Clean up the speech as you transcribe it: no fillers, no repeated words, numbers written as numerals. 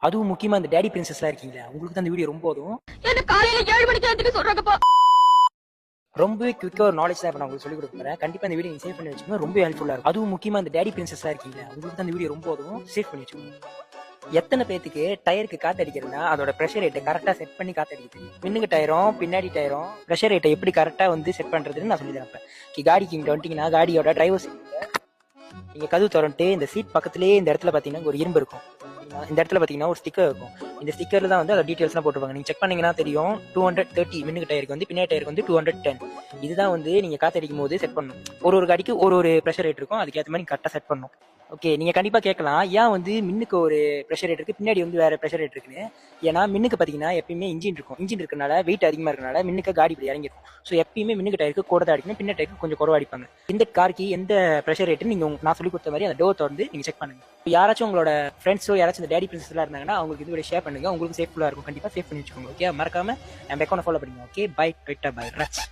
அதுவும் முக்கியமா இந்த டேடி பிரின்சஸ்லாம் இருக்கீங்களா, உங்களுக்கு தான் இந்த வீடியோ ரொம்ப உதவும். என்ன காலையில 7 மணிக்கு எந்திரிக்க சொல்றாங்கப்பா. ரொம்பவே குயிக்கா ஒரு நாலேஜ் தான் இப்ப நான் உங்களுக்கு சொல்லிக் கொடுக்க போறேன். கண்டிப்பா இந்த வீடியோ நீங்க சேவ் பண்ணி வச்சுக்கோங்க, ரொம்ப ஹெல்ப்ஃபுல்லா இருக்கும். அதுவும் முக்கியமா இந்த டேடி பிரின்சஸ்லாம் இருக்கீங்களா, உங்களுக்கு தான் இந்த வீடியோ ரொம்ப உதவும். சேவ் பண்ணி வச்சுக்கோங்க. எத்தனை பேத்துக்கு டயருக்கு காத்தடிக்கிறதுனா அதோட ப்ரெஷர் ரேட்டை கரெக்டாக செட் பண்ணி காத்தடிக்குது. மின்னுக்கு டயரும் பின்னாடி டயரும் ப்ரெஷர் ரேட்டை எப்படி கரெக்டாக வந்து செட் பண்ணுறதுன்னு நான் சொல்லி தரப்பேன். காடிக்கு இங்கே வந்துட்டீங்கன்னா காடியோட டிரைவர் சீட் நீங்க கதவு திறந்துட்டு இந்த சீட் பக்கத்துலேயே இந்த இடத்துல பார்த்தீங்கன்னா ஒரு இரும்பு இருக்கும். இந்த இடத்துல பார்த்தீங்கன்னா ஒரு ஸ்டிக்கர் இருக்கும். இந்த ஸ்டிக்கர்ல தான் வந்து அதோட டீட்டெயில்ஸ்லாம் போட்டுருப்பாங்க. நீங்க செக் பண்ணீங்கன்னா தெரியும். 230 மின்னுக்கு டயருக்கு வந்து பின்னாடி டயருக்கு வந்து 210. இதுதான் வந்து நீங்க காத்தடிக்கும் போது செட் பண்ணணும். ஒரு காடிக்கு ஒரு ப்ரெஷர் ரேட் இருக்கும். அதுக்கேற்ற மாதிரி கரெக்டாக செட் பண்ணணும். ஓகே, நீங்க கண்டிப்பா கேட்கலாம், ஏன் வந்து மின்னுக்கு ஒரு ப்ரெஷர் ரேட் இருக்கு, பின்னாடி வந்து வேற ப்ரெஷர் ரேட் இருக்குன்னு. ஏன்னா மின்னுக்கு பார்த்தீங்கன்னா எப்பயுமே இன்ஜின் இருக்கும். இன்ஜின் இருக்கனால வெயிட் அதிகமாக இருக்கனால மின்னுக்கு காடி இப்படி இறங்கிருக்கும். ஸோ எப்பயுமே மின்னுக்கு டயருக்கு கூட தான் அடிக்கணும், பின்னாடி டயருக்கு கொஞ்சம் குறவா அடிப்பாங்க. இந்த காருக்கு எந்த ப்ரெஷர் ரேட்டு நீங்க நான் சொல்லி கொடுத்த மாதிரி அந்த டோர் திறந்து நீங்க செக் பண்ணுங்க. யாராச்சும் உங்களோட ஃப்ரெண்ட்ஸோ யாராச்சும் இந்த டேடி பிரின்சஸ்லாம் இருந்தாங்கன்னா அவங்களுக்கு இது ஷேர் பண்ணுங்க. உங்களுக்கு சேஃப்ஃபுல்லா இருக்கும். கண்டிப்பா சேஃப் பண்ணி வச்சுக்கோங்க. ஓகே, மறக்காம நம்ம அக்கௌண்ட் ஃபாலோ பண்ணுங்க. Okay, bye Twitter bye reach.